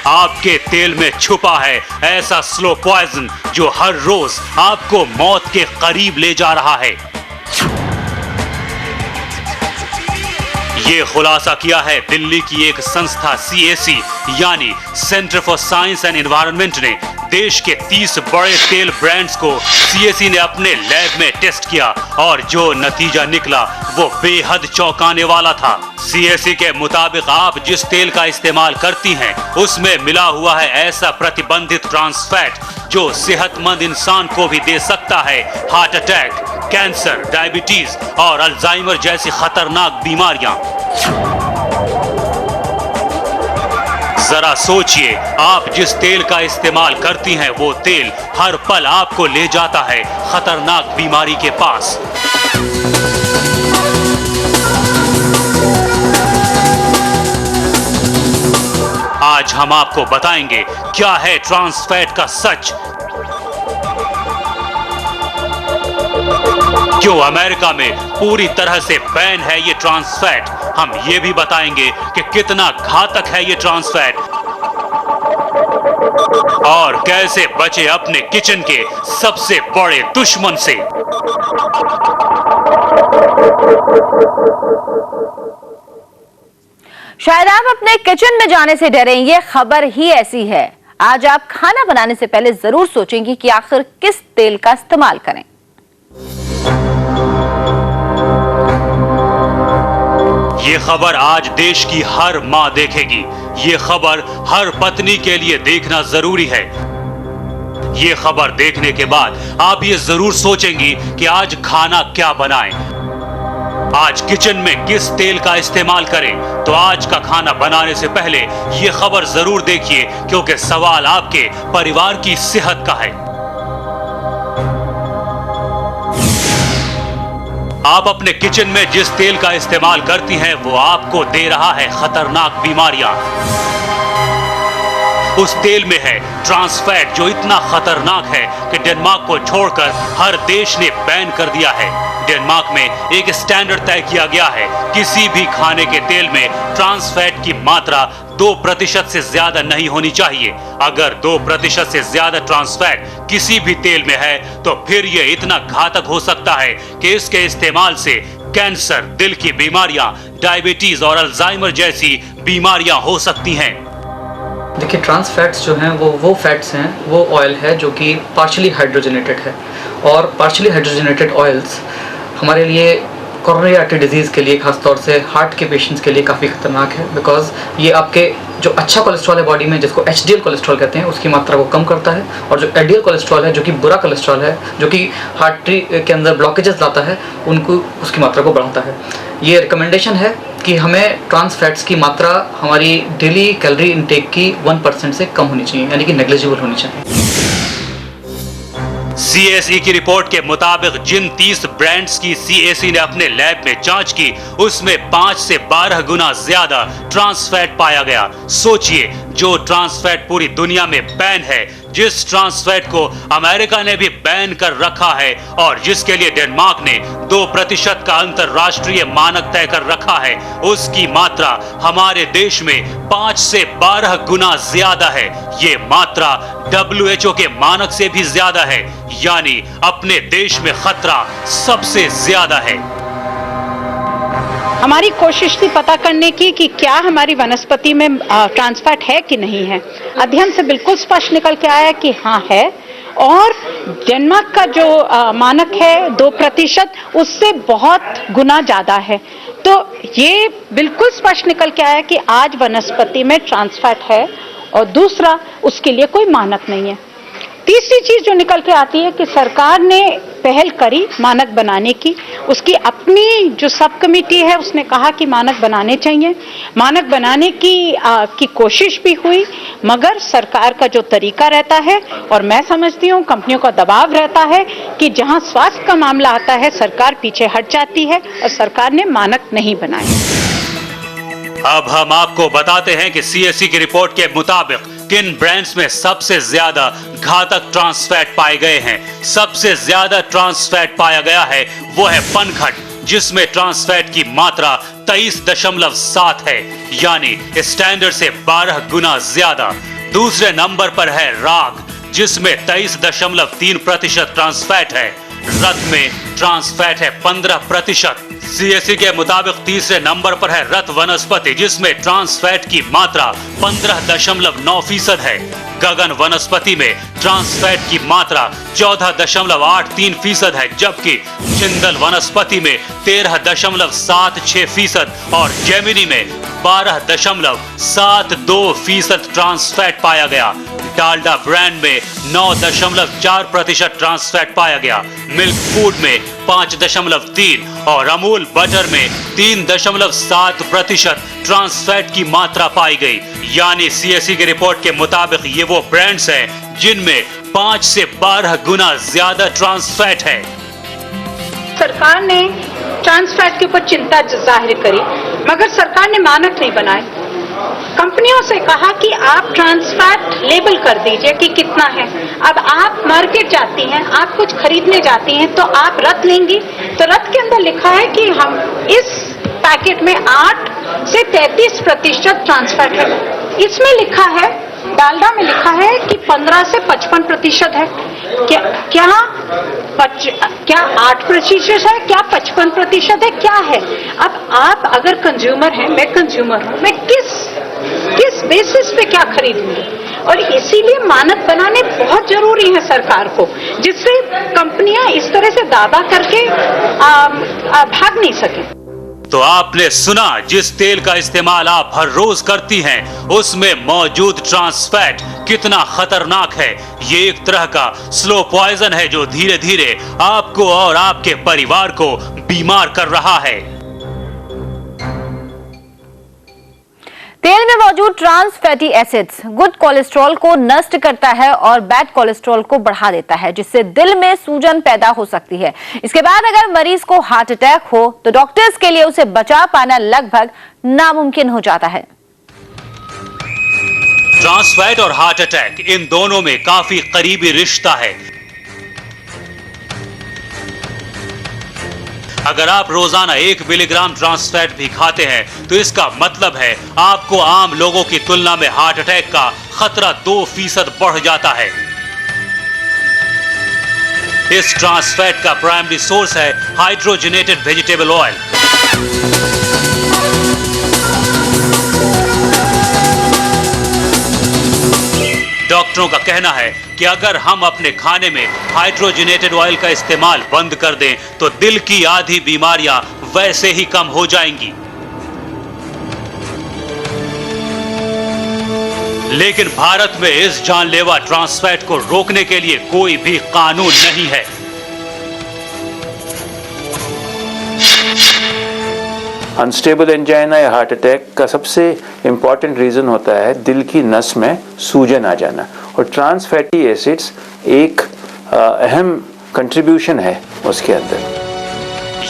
आपके तेल में छुपा है ऐसा स्लो पॉइजन जो हर रोज आपको मौत के करीब ले जा रहा है। ये खुलासा किया है दिल्ली की एक संस्था CAC यानी centre for science and environment ने। देश के 30 बड़े तेल ब्रांड्स को CAC ने अपने लैब में टेस्ट किया और जो नतीजा निकला वो बेहद चौंकाने वाला था। CAC के मुताबिक आप जिस तेल का इस्तेमाल करती हैं उसमें मिला हुआ है ऐसा प्रतिबंधित ट्रांस फैट जो सेहतमंद इंसान को भी दे सकता है हार्ट अटैक, कैंसर, डायबिटीज और अल्जाइमर जैसी खतरनाक बीमारियां। जरा सोचिए, आप जिस तेल का इस्तेमाल करती हैं वो तेल हर पल आपको ले जाता है खतरनाक बीमारी के पास। आज हम आपको बताएंगे क्या है ट्रांस फैट का सच, क्यों अमेरिका में पूरी तरह से बैन है ये ट्रांस फैट। हम ये भी बताएंगे कि कितना घातक है ये ट्रांस फैट और कैसे बचे अपने किचन के सबसे बड़े दुश्मन से। शायद आप अपने किचन में जाने से डरें, ये खबर ही ऐसी है। आज आप खाना बनाने से पहले जरूर सोचेंगे कि आखिर किस तेल का इस्तेमाल करें। ये खबर आज देश की हर मां देखेगी। ये खबर हर पत्नी के लिए देखना जरूरी है। ये खबर देखने के बाद आप ये जरूर सोचेंगी कि आज खाना क्या बनाएं, आज किचन में किस तेल का इस्तेमाल करें। तो आज का खाना बनाने से पहले ये खबर जरूर देखिए, क्योंकि सवाल आपके परिवार की सेहत का है। आप अपने किचन में जिस तेल का इस्तेमाल करती हैं वो आपको दे रहा है खतरनाक बीमारियां। उस तेल में है ट्रांस फैट जो इतना खतरनाक है कि डेनमार्क को छोड़कर हर देश ने बैन कर दिया है। डेनमार्क में एक स्टैंडर्ड तय किया गया है, किसी भी खाने के तेल में ट्रांस फैट की मात्रा 2% से ज्यादा नहीं होनी चाहिए। अगर 2% से ज्यादा ट्रांस फैट किसी भी तेल में है तो फिर यह इतना घातक हो सकता है कि इसके इस्तेमाल से कैंसर, दिल की बीमारियां, डायबिटीज और अल्जाइमर जैसी बीमारियां हो सकती हैं। देखिए, ट्रांस फैट्स जो हैं वो फैट्स हैं, वो ऑयल है जो कि पार्शियली हाइड्रोजनेटेड है। और पार्शियली हाइड्रोजनेटेड ऑयल्स हमारे लिए कोरोनरी आर्टरी डिजीज़ के लिए, खासतौर से हार्ट के पेशेंट्स के लिए काफ़ी खतरनाक है। बिकॉज ये आपके जो अच्छा कोलेस्ट्रॉल है बॉडी में, जिसको HDL कोलेस्ट्रॉल कहते हैं, उसकी मात्रा को कम करता है। और जो LDL कोलेस्ट्रॉल है जो कि बुरा कोलेस्ट्रॉल है, जो कि हार्टरी के अंदर ब्लॉकेजेस लाता है, उनको उसकी मात्रा को बढ़ाता है। ये रिकमेंडेशन है कि हमें ट्रांस फैट्स की मात्रा हमारी डेली कैलोरी इनटेक की 1% से कम होनी चाहिए, यानी कि नेग्लिजिबल होनी चाहिए। CAC की रिपोर्ट के मुताबिक जिन 30 ब्रांड्स की CAC ने अपने लैब में जांच की उसमें 5 से 12 गुना ज्यादा ट्रांस फैट पाया गया। सोचिए, जो ट्रांस फैट पूरी दुनिया में बैन है, जिस ट्रांस फैट को अमेरिका ने भी बैन कर रखा है और जिसके लिए डेनमार्क ने 2% का अंतरराष्ट्रीय मानक तय कर रखा है, उसकी मात्रा हमारे देश में 5 से 12 गुना ज्यादा है। ये मात्रा WHO के मानक से भी ज्यादा है, यानी अपने देश में खतरा सबसे ज्यादा है। हमारी कोशिश थी पता करने की कि क्या हमारी वनस्पति में ट्रांस फैट है कि नहीं है। अध्ययन से बिल्कुल स्पष्ट निकल के आया कि हाँ है। और डेनमार्क का जो मानक है 2%, उससे बहुत गुना ज़्यादा है। तो ये बिल्कुल स्पष्ट निकल के आया कि आज वनस्पति में ट्रांस फैट है। और दूसरा, उसके लिए कोई मानक नहीं है। तीसरी चीज जो निकल के आती है कि सरकार ने पहल करी मानक बनाने की। उसकी अपनी जो सब कमेटी है उसने कहा कि मानक बनाने चाहिए। मानक बनाने की कोशिश भी हुई, मगर सरकार का जो तरीका रहता है, और मैं समझती हूँ कंपनियों का दबाव रहता है कि जहाँ स्वास्थ्य का मामला आता है सरकार पीछे हट जाती है और सरकार ने मानक नहीं बनाए। अब हम आपको बताते हैं कि CAC की रिपोर्ट के मुताबिक किन ब्रांड्स में सबसे ज्यादा घातक ट्रांस फैट पाए गए हैं। सबसे ज्यादा ट्रांस फैट पाया गया है वो है पनघट, जिसमें ट्रांस फैट की मात्रा 23.7 है, यानी स्टैंडर्ड से 12 गुना ज्यादा। दूसरे नंबर पर है राग, जिसमें 23.3% ट्रांस फैट है। रत में ट्रांस फैट है 15%। सीएससी के मुताबिक तीसरे नंबर पर है रत वनस्पति, जिसमें ट्रांस फैट की मात्रा 15.9% है। गगन वनस्पति में ट्रांस फैट की मात्रा 14.83% है, जबकि जिंदल वनस्पति में 13.76% और जेमिनी में 12.72% ट्रांस फैट पाया गया। डालडा ब्रांड में 9.4% ट्रांस फैट पाया गया। मिल्क फूड में 5.3 और अमूल बटर में 3.7% ट्रांस फैट की मात्रा पाई गई। यानी सीएससी की रिपोर्ट के मुताबिक ये वो ब्रांड्स हैं जिनमें 5 से 12 गुना ज्यादा ट्रांस फैट है। सरकार ने ट्रांस फैट के ऊपर चिंता जाहिर करी, मगर सरकार ने मानक नहीं बनाए। कंपनियों से कहा कि आप ट्रांस फैट लेबल कर दीजिए कि कितना है। अब आप मार्केट जाती हैं, आप कुछ खरीदने जाती हैं, तो आप रत लेंगी, तो रत के अंदर लिखा है कि हम इस पैकेट में 8 से 33% ट्रांस फैट है। इसमें लिखा है, डालडा में लिखा है कि 15 से 55% है। क्या 8% है, क्या 55% है, क्या है? अब आप अगर कंज्यूमर हैं, मैं कंज्यूमर हूं, मैं किस बेसिस पे क्या खरीदूंगी? और इसीलिए मानक बनाने बहुत जरूरी है सरकार को, जिससे कंपनियां इस तरह से दावा करके भाग नहीं सके। तो आपने सुना, जिस तेल का इस्तेमाल आप हर रोज करती हैं, उसमें मौजूद ट्रांस फैट कितना खतरनाक है। ये एक तरह का स्लो पॉइजन है जो धीरे धीरे आपको और आपके परिवार को बीमार कर रहा है। तेल में मौजूद trans fatty acids good cholesterol को नष्ट करता है और बैड कोलेस्ट्रॉल को बढ़ा देता है, जिससे दिल में सूजन पैदा हो सकती है। इसके बाद अगर मरीज को हार्ट अटैक हो तो डॉक्टर्स के लिए उसे बचा पाना लगभग नामुमकिन हो जाता है। ट्रांस फैट और हार्ट अटैक, इन दोनों में काफी करीबी रिश्ता है। अगर आप रोजाना 1 मिलीग्राम ट्रांस फैट भी खाते हैं तो इसका मतलब है आपको आम लोगों की तुलना में हार्ट अटैक का खतरा 2% बढ़ जाता है। इस ट्रांस फैट का प्राइमरी सोर्स है हाइड्रोजनेटेड वेजिटेबल ऑयल। डॉक्टरों का कहना है कि अगर हम अपने खाने में हाइड्रोजनेटेड ऑयल का इस्तेमाल बंद कर दें तो दिल की आधी बीमारियां वैसे ही कम हो जाएंगी। लेकिन भारत में इस जानलेवा ट्रांस फैट को रोकने के लिए कोई भी कानून नहीं है। अनस्टेबल एंजाइना या हार्ट अटैक का सबसे इम्पॉर्टेंट रीज़न होता है दिल की नस में सूजन आ जाना, और ट्रांस फैटी एसिड्स एक अहम कंट्रीब्यूशन है उसके अंदर।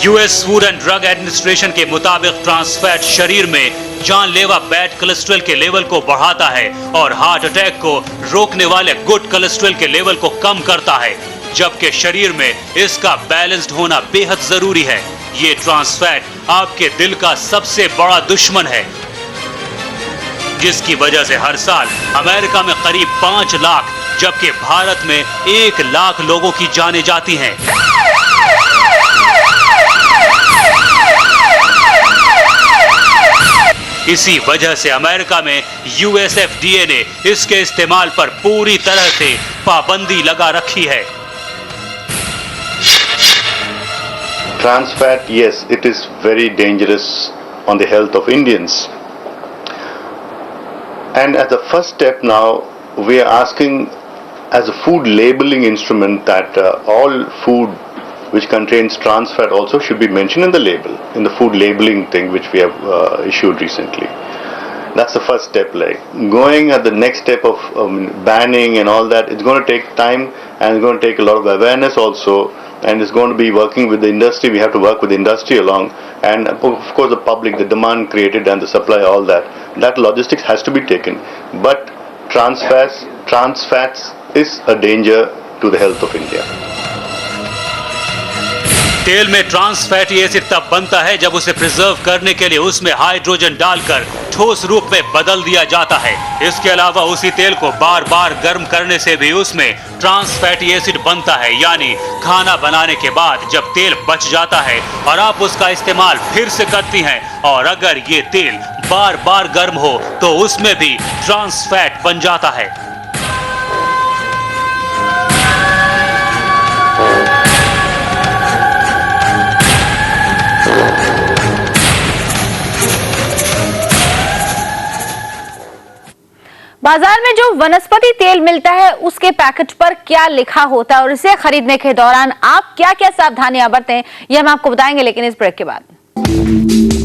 US food and drug administration के मुताबिक ट्रांस फैट शरीर में जानलेवा बैड कोलेस्ट्रॉल के लेवल को बढ़ाता है और हार्ट अटैक को रोकने वाले गुड कोलेस्ट्रॉल के लेवल को कम करता है, जबकि शरीर में इसका बैलेंस्ड होना बेहद जरूरी है। ये ट्रांस फैट आपके दिल का सबसे बड़ा दुश्मन है, जिसकी वजह से हर साल अमेरिका में करीब 5 लाख जबकि भारत में 1 लाख लोगों की जानें जाती हैं। इसी वजह से अमेरिका में यूएसएफडीए ने इसके इस्तेमाल पर पूरी तरह से पाबंदी लगा रखी है। Trans fat, yes, it is very dangerous on the health of Indians. And as a first step now, we are asking as a food labeling instrument that all food which contains trans fat also should be mentioned in the label, in the food labeling thing which we have issued recently. That's the first step. Like going at the next step of banning and all that, it's going to take time and it's going to take a lot of awareness also. And it's going to be working with the industry. We have to work with the industry along, and of course the public, the demand created and the supply, all that. That logistics has to be taken. But trans fats is a danger to the health of India. तेल में trans fatty acid तब बनता है जब उसे preserve करने के लिए उसमें हाइड्रोजन डालकर ठोस रूप में बदल दिया जाता है। इसके अलावा उसी तेल को बार बार गर्म करने से भी उसमें ट्रांस फैटी एसिड बनता है। यानी खाना बनाने के बाद जब तेल बच जाता है और आप उसका इस्तेमाल फिर से करती हैं और अगर ये तेल बार बार गर्म हो तो उसमें भी ट्रांस फैट बन जाता है। बाजार में जो वनस्पति तेल मिलता है उसके पैकेट पर क्या लिखा होता है और इसे खरीदने के दौरान आप क्या क्या सावधानियां बरतें, यह हम आपको बताएंगे लेकिन इस ब्रेक के बाद।